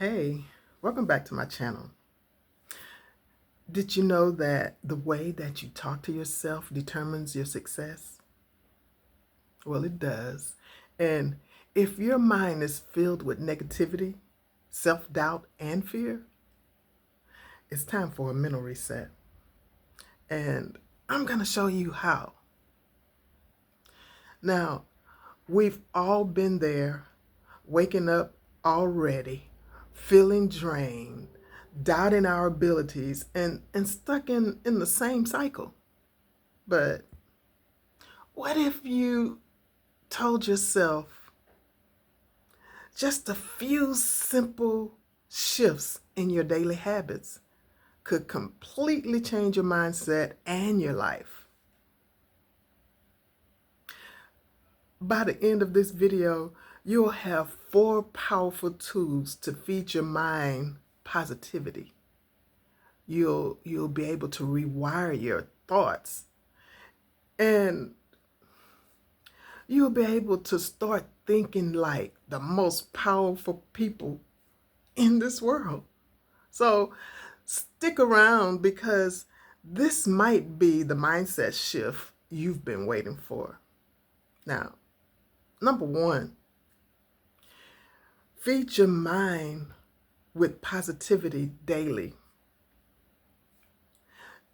Hey, welcome back to my channel. Did you know that the way that you talk to yourself determines your success? Well, it does. And if your mind is filled with negativity, self-doubt, and fear, it's time for a mental reset. And I'm going to show you how. Now, we've all been there, waking up already, feeling drained, doubting our abilities, and stuck in the same cycle. But what if you told yourself just a few simple shifts in your daily habits could completely change your mindset and your life? By the end of this video, you'll have 4 powerful tools to feed your mind positivity. You'll be able to rewire your thoughts, and you'll be able to start thinking like the most powerful people in this world. So stick around, because this might be the mindset shift you've been waiting for. Now, number 1, feed your mind with positivity daily.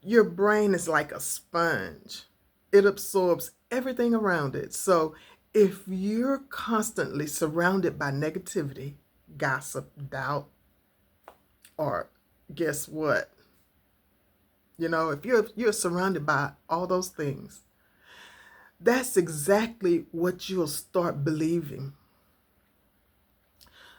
Your brain is like a sponge. It absorbs everything around it. So if you're constantly surrounded by negativity, gossip, doubt, or guess what? If you're surrounded by all those things, that's exactly what you'll start believing.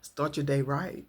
Start your day right.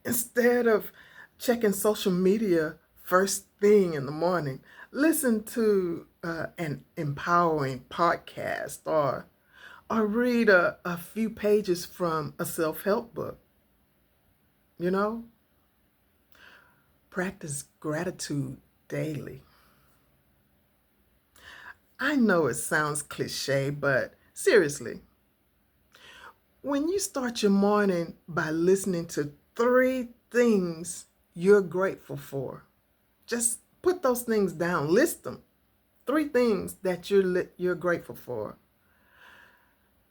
Instead of checking social media first thing in the morning, listen to an empowering podcast, or read a few pages from a self-help book. Practice gratitude daily. I know it sounds cliche, but seriously, when you start your morning by listening to 3 things you're grateful for, just put those things down, list them. 3 things that you're grateful for.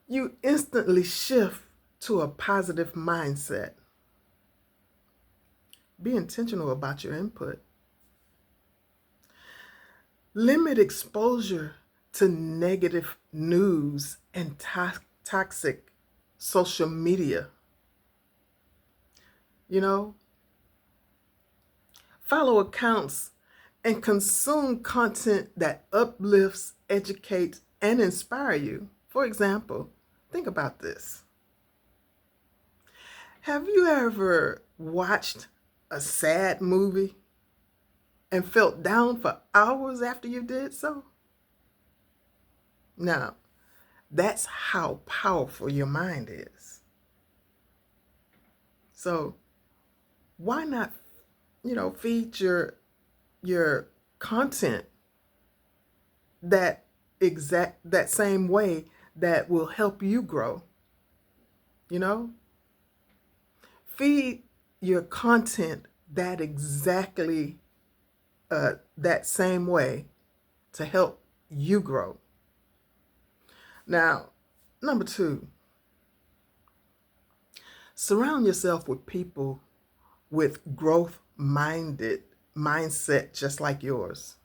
You instantly shift to a positive mindset. Be intentional about your input. Limit exposure to negative news and toxic social media. Follow accounts and consume content that uplifts, educates, and inspire you. For example, think about this. Have you ever watched a sad movie and felt down for hours after you did so? Now, that's how powerful your mind is. So why not, feed your content that same way that will help you grow? Feed your content that same way to help you grow. Now, number 2, surround yourself with people with growth-minded mindset just like yours.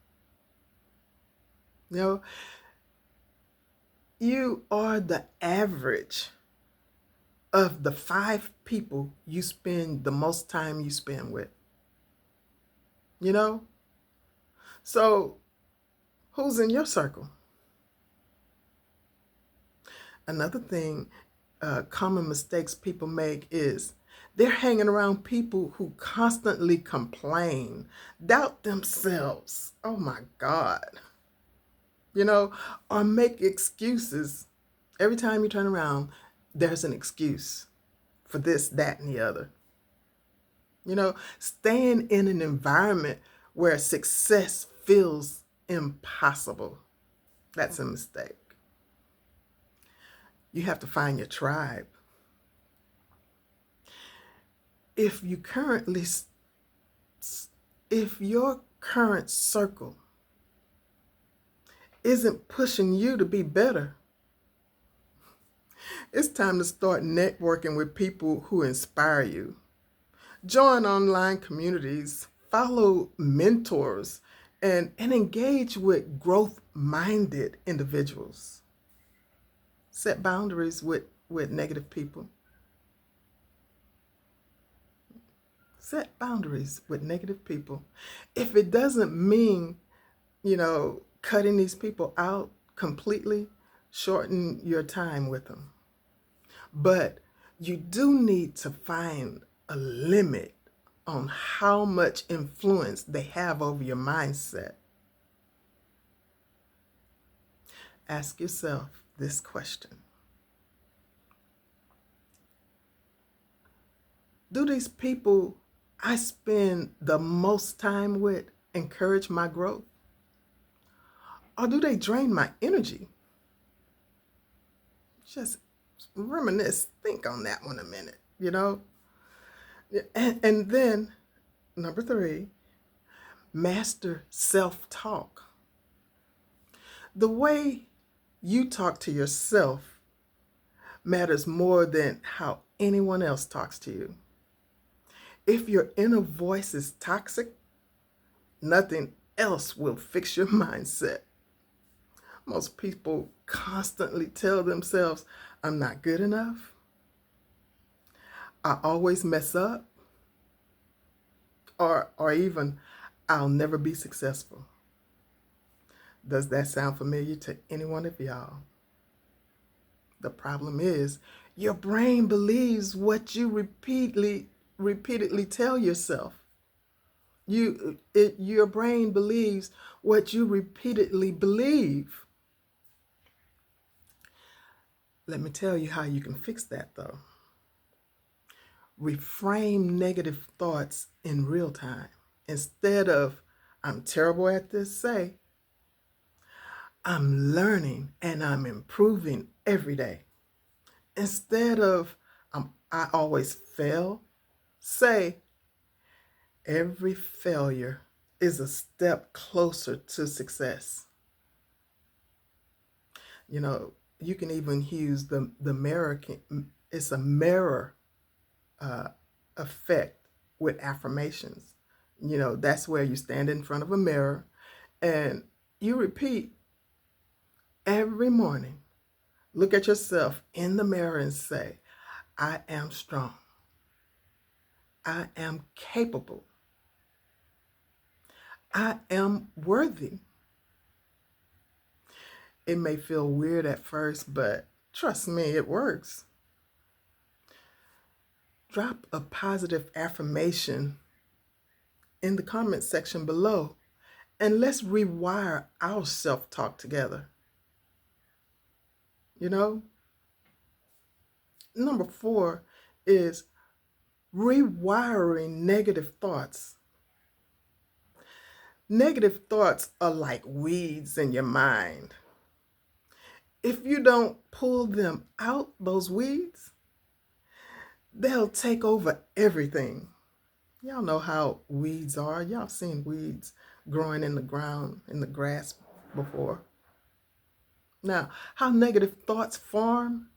You are the average of the 5 people you spend the most time you spend with. So who's in your circle? Another thing, common mistakes people make is they're hanging around people who constantly complain, doubt themselves. Oh my God. Or make excuses. Every time you turn around, there's an excuse for this, that, and the other. Staying in an environment where success feels impossible, that's a mistake. You have to find your tribe. If you currently, if your current circle isn't pushing you to be better, it's time to start networking with people who inspire you. Join online communities, follow mentors, and engage with growth-minded individuals. Set boundaries with negative people. Set boundaries with negative people. If it doesn't mean, cutting these people out completely, shorten your time with them. But you do need to find a limit on how much influence they have over your mindset. Ask yourself this question. Do these people I spend the most time with encourage my growth? Or do they drain my energy? Just reminisce, think on that one a minute, And then, number 3, master self-talk. The way you talk to yourself matters more than how anyone else talks to you. If your inner voice is toxic, nothing else will fix your mindset. Most people constantly tell themselves, I'm not good enough. I always mess up. Or even, I'll never be successful. Does that sound familiar to any one of y'all? The problem is, your brain believes what you repeatedly tell yourself. Your brain believes what you repeatedly believe. Let me tell you how you can fix that, though. Reframe negative thoughts in real time. Instead of, I'm terrible at this, say, I'm learning and I'm improving every day. Instead of, I always fail, say, every failure is a step closer to success. You can even use the mirror. It's a mirror effect with affirmations. That's where you stand in front of a mirror and you repeat every morning. Look at yourself in the mirror and say, I am strong. I am capable. I am worthy. It may feel weird at first, but trust me, it works. Drop a positive affirmation in the comment section below, and let's rewire our self-talk together. Number 4 is rewiring negative thoughts. Negative thoughts are like weeds in your mind. If you don't pull them out, those weeds, they'll take over everything. Y'all know how weeds are. Y'all seen weeds growing in the ground, in the grass before. Now, how negative thoughts form?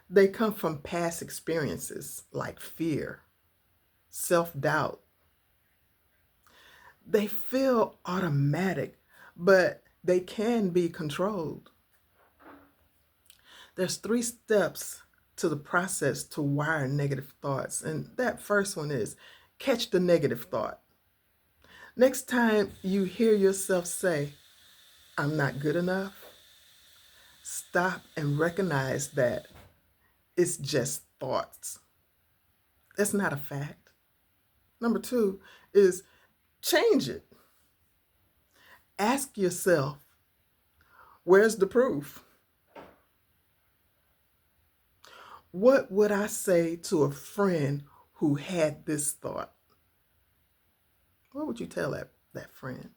They come from past experiences like fear, self-doubt. They feel automatic, but they can be controlled. There's 3 steps to the process to wire negative thoughts. And that first one is catch the negative thought. Next time you hear yourself say, I'm not good enough, stop and recognize that it's just thoughts. That's not a fact. Number 2 is change it. Ask yourself, where's the proof? What would I say to a friend who had this thought? What would you tell that friend?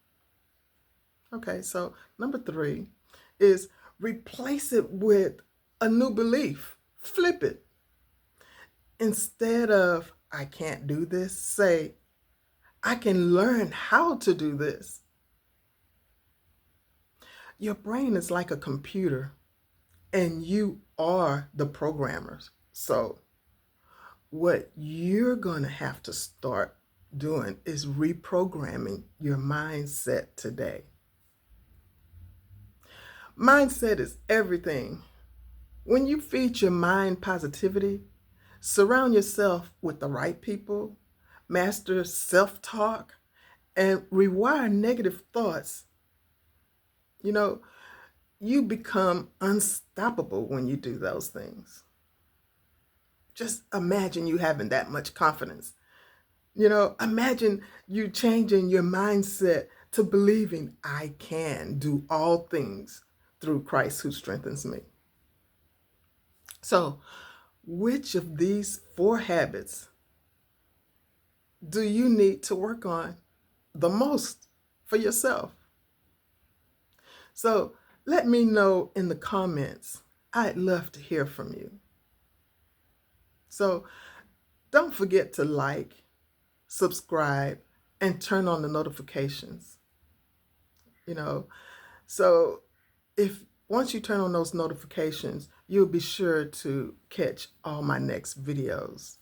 Okay, so number 3 is replace it with a new belief. Flip it. Instead of, I can't do this. Say, I can learn how to do this. Your brain is like a computer, and you are the programmers. So what you're going to have to start doing is reprogramming your mindset today. Mindset is everything. When you feed your mind positivity, surround yourself with the right people, master self-talk, and rewire negative thoughts. You know, you become unstoppable when you do those things. Just imagine you having that much confidence. Imagine you changing your mindset to believing I can do all things through Christ who strengthens me. So, which of these 4 habits do you need to work on the most for yourself? So, let me know in the comments. I'd love to hear from you. So, don't forget to like, subscribe, and turn on the notifications. So if once you turn on those notifications, you'll be sure to catch all my next videos.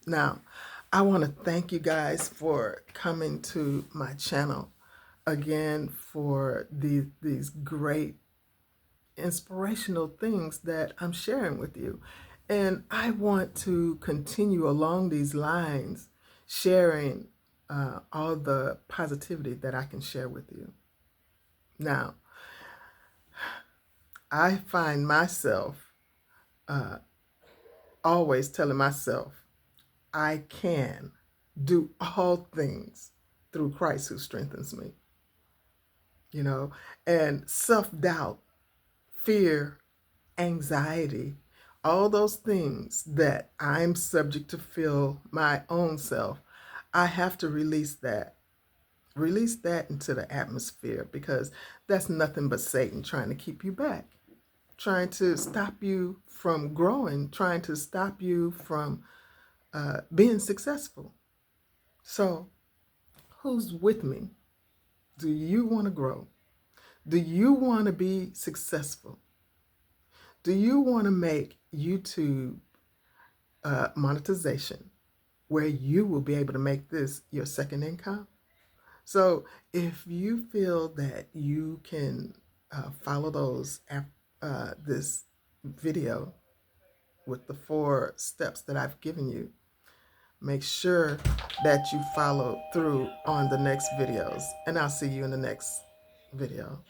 Now, I want to thank you guys for coming to my channel again for these great inspirational things that I'm sharing with you. And I want to continue along these lines, sharing all the positivity that I can share with you. Now, I find myself always telling myself, I can do all things through Christ who strengthens me. And self-doubt, fear, anxiety, all those things that I'm subject to feel my own self, I have to release that. Release that into the atmosphere, because that's nothing but Satan trying to keep you back, trying to stop you from growing, trying to stop you from being successful. So, who's with me? Do you want to grow? Do you want to be successful? Do you want to make YouTube monetization where you will be able to make this your second income? So if you feel that you can follow this video with the 4 steps that I've given you, make sure that you follow through on the next videos, and I'll see you in the next video.